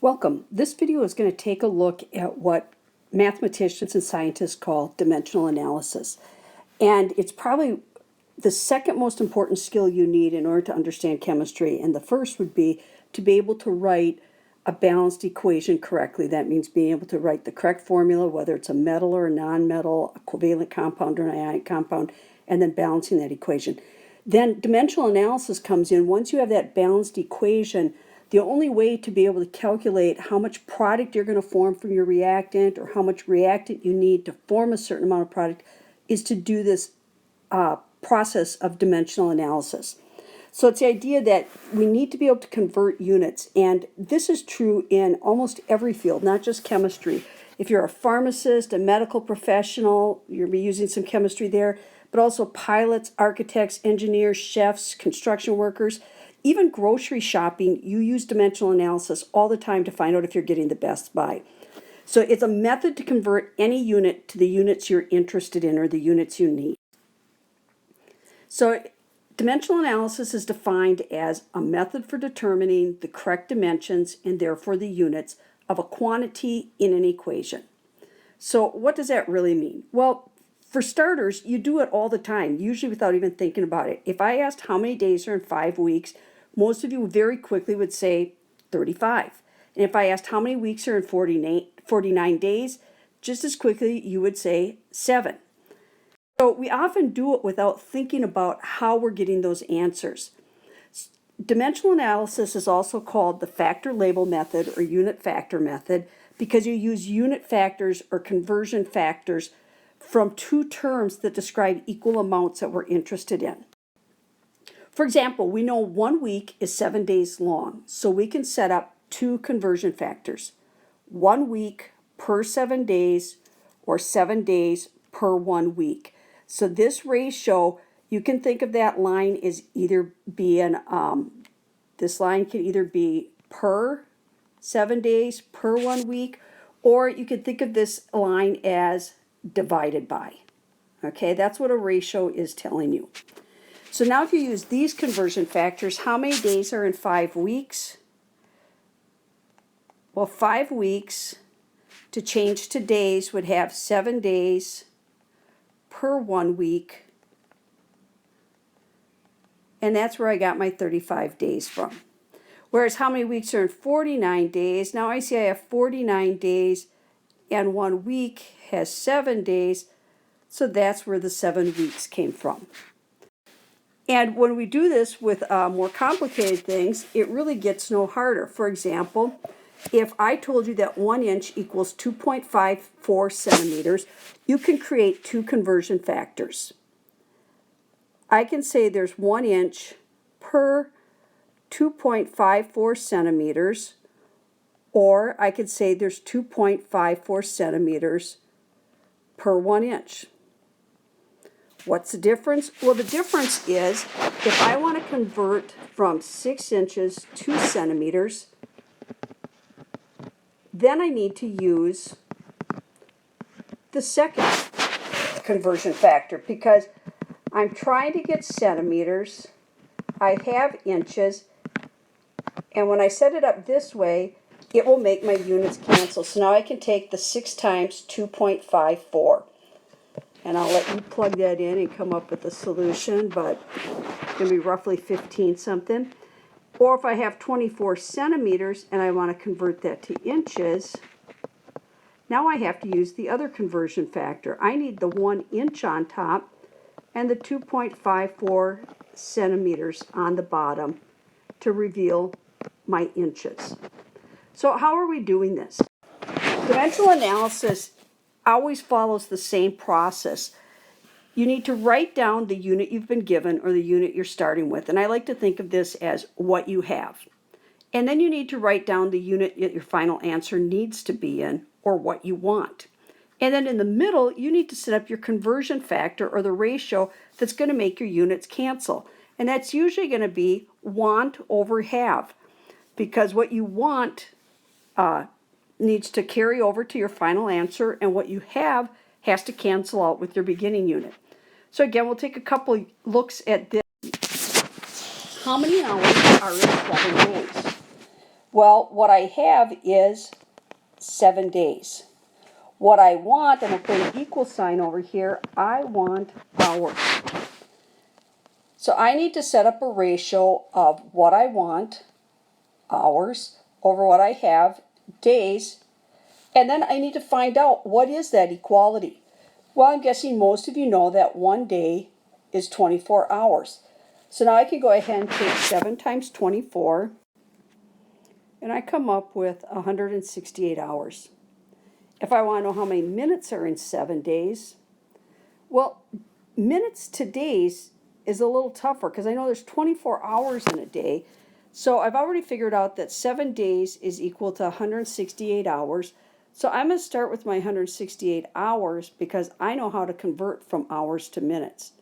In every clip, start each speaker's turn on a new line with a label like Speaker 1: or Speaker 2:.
Speaker 1: Welcome. This video is going to take a look at what mathematicians and scientists call dimensional analysis. And it's probably the second most important skill you need in order to understand chemistry. And the first would be to be able to write a balanced equation correctly. That means being able to write the correct formula, whether it's a metal or a non-metal, a covalent compound or an ionic compound, and then balancing that equation. Then dimensional analysis comes in. Once you have that balanced equation, the only way to be able to calculate how much product you're going to form from your reactant or how much reactant you need to form a certain amount of product is to do this process of dimensional analysis. So it's the idea that we need to be able to convert units, and this is true in almost every field, not just chemistry. If you're a pharmacist, a medical professional, you'll be using some chemistry there, but also pilots, architects, engineers, chefs, construction workers. Even grocery shopping, you use dimensional analysis all the time to find out if you're getting the best buy. So it's a method to convert any unit to the units you're interested in or the units you need. So dimensional analysis is defined as a method for determining the correct dimensions and therefore the units of a quantity in an equation. So what does that really mean? Well, for starters, you do it all the time, usually without even thinking about it. If I asked how many days are in 5 weeks, most of you very quickly would say 35. And if I asked how many weeks are in 49 days, just as quickly you would say 7. So we often do it without thinking about how we're getting those answers. Dimensional analysis is also called the Factorlabel method or unit factor method because you use unit factors or conversion factors from two terms that describe equal amounts that we're interested in. For example, we know 1 week is 7 days long, so we can set up two conversion factors. 1 week per 7 days or 7 days per 1 week. So this ratio, you can think of that line as either being, this line can either be per 7 days per 1 week, or you can think of this line as divided by. Okay, that's what a ratio is telling you. So now if you use these conversion factors, how many days are in 5 weeks? Well, 5 weeks to change to days would have 7 days per 1 week. And that's where I got my 35 days from. Whereas how many weeks are in 49 days? Now I see I have 49 days and 1 week has 7 days. So that's where the 7 weeks came from. And when we do this with more complicated things, it really gets no harder. For example, if I told you that 1 inch equals 2.54 centimeters, you can create two conversion factors. I can say there's 1 inch per 2.54 centimeters, or I could say there's 2.54 centimeters per 1 inch. What's the difference? Well, the difference is if I want to convert from 6 inches to centimeters, then I need to use the second conversion factor because I'm trying to get centimeters, I have inches, and when I set it up this way, it will make my units cancel. So now I can take the 6 times 2.54. And I'll let you plug that in and come up with a solution, but it's going to be roughly 15 something. Or if I have 24 centimeters and I want to convert that to inches, now I have to use the other conversion factor. I need the 1 inch on top and the 2.54 centimeters on the bottom to reveal my inches. So how are we doing this? Dimensional analysis always follows the same process. You need to write down the unit you've been given or the unit you're starting with. And I like to think of this as what you have. And then you need to write down the unit that your final answer needs to be in or what you want. And then in the middle, you need to set up your conversion factor or the ratio that's going to make your units cancel. And that's usually going to be want over have, because what you want needs to carry over to your final answer, and what you have has to cancel out with your beginning unit. So again, we'll take a couple looks at this. How many hours are in 7 days? Well, what I have is 7 days. What I want, I'm going to put an equal sign over here, I want hours. So I need to set up a ratio of what I want, hours, over what I have, days, and then I need to find out what is that equality. Well, I'm guessing most of you know that 1 day is 24 hours. So now I can go ahead and take 7 times 24, and I come up with 168 hours. If I want to know how many minutes are in 7 days, well, minutes to days is a little tougher because I know there's 24 hours in a day. So I've already figured out that 7 days is equal to 168 hours. So I'm going to start with my 168 hours because I know how to convert from hours to minutes.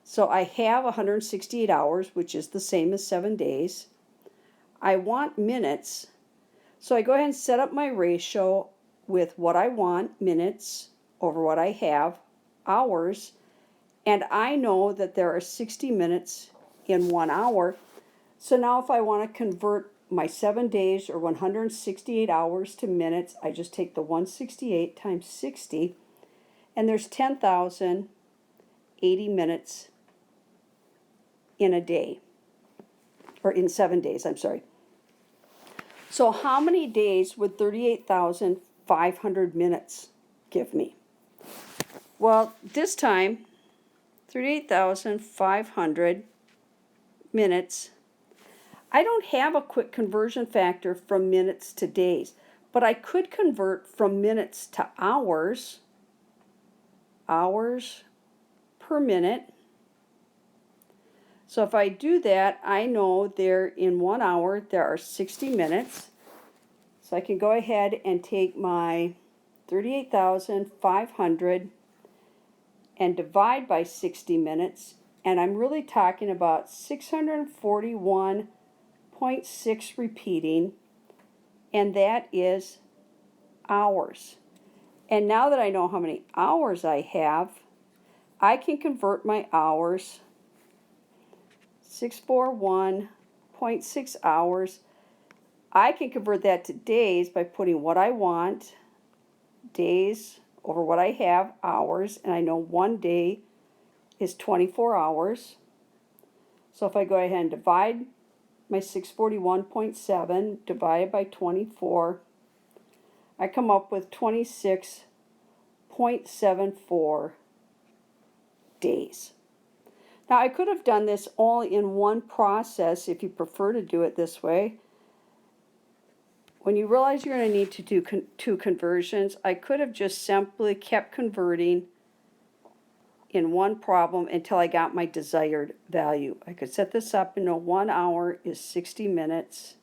Speaker 1: So I have 168 hours, which is the same as 7 days. I want minutes. So I go ahead and set up my ratio with what I want, minutes, over what I have, hours. And I know that there are 60 minutes in 1 hour. So now if I want to convert my 7 days or 168 hours to minutes, I just take the 168 times 60, and there's 10,080 minutes in a day, or in 7 days, I'm sorry. So how many days would 38,500 minutes give me? Well, this time, 38,500 minutes. I don't have a quick conversion factor from minutes to days, but I could convert from minutes to hours, hours per minute. So if I do that, I know there in 1 hour there are 60 minutes. So I can go ahead and take my 38,500 and divide by 60 minutes, and I'm really talking about 641.6 repeating, and that is hours. And now that I know how many hours I have, I can convert my hours, 641.6 hours. I can convert that to days by putting what I want, days over what I have, hours, and I know 1 day is 24 hours. So if I go ahead and divide my 641.7 divided by 24, I come up with 26.74 days. Now I could have done this all in one process if you prefer to do it this way. When you realize you're going to need to do two conversions, I could have just simply kept converting in one problem until I got my desired value. I could set this up and know 1 hour is 60 minutes.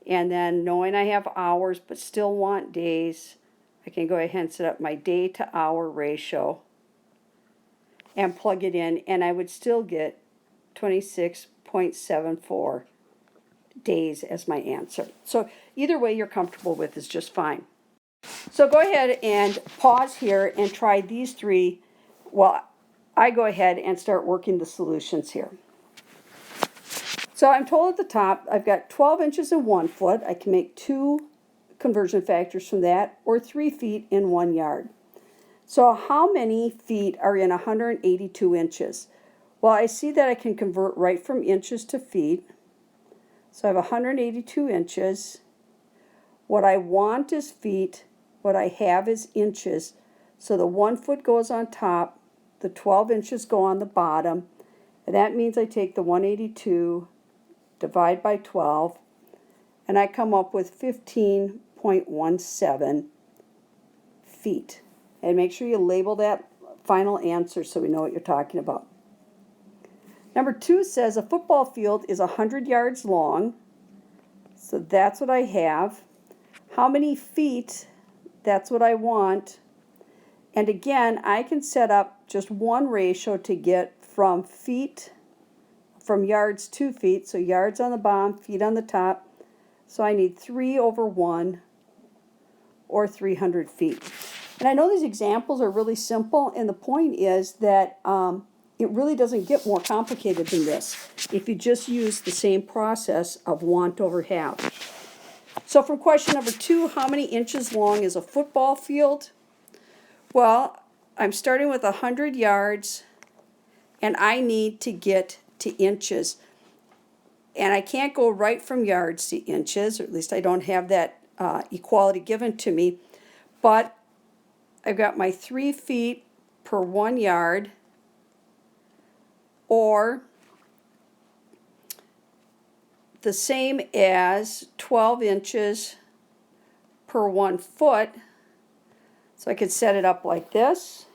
Speaker 1: And then knowing I have hours but still want days, I can go ahead and set up my day to hour ratio and plug it in, and I would still get 26.74 days as my answer. So either way you're comfortable with is just fine. So go ahead and pause here and try these three while I go ahead and start working the solutions here. So I'm told at the top I've got 12 inches in 1 foot. I can make 2 conversion factors from that, or 3 feet in 1 yard. So how many feet are in 182 inches? Well, I see that I can convert right from inches to feet. So I have 182 inches. What I want is feet. What I have is inches. So the 1 foot goes on top. The 12 inches go on the bottom. And that means I take the 182, divide by 12, and I come up with 15.17 feet. And make sure you label that final answer so we know what you're talking about. Number 2 says a football field is 100 yards long. So that's what I have. How many feet? That's what I want. And again, I can set up just one ratio to get from yards to feet. So yards on the bottom, feet on the top. So I need 3/1, or 300 feet. And I know these examples are really simple, and the point is that it really doesn't get more complicated than this if you just use the same process of want over have. So from question number 2, how many inches long is a football field? Well, I'm starting with 100 yards, and I need to get to inches. And I can't go right from yards to inches, or at least I don't have that equality given to me. But I've got my 3 feet per 1 yard, or the same as 12 inches per 1 foot. So I could set it up like this,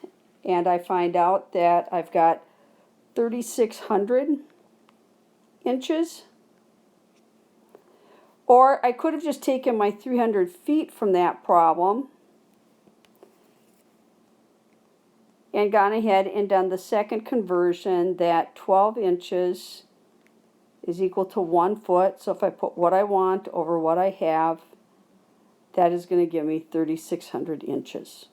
Speaker 1: and I find out that I've got 3,600 inches. Or I could have just taken my 300 feet from that problem and gone ahead and done the second conversion, that 12 inches is equal to 1 foot. So if I put what I want over what I have, that is going to give me 3,600 inches.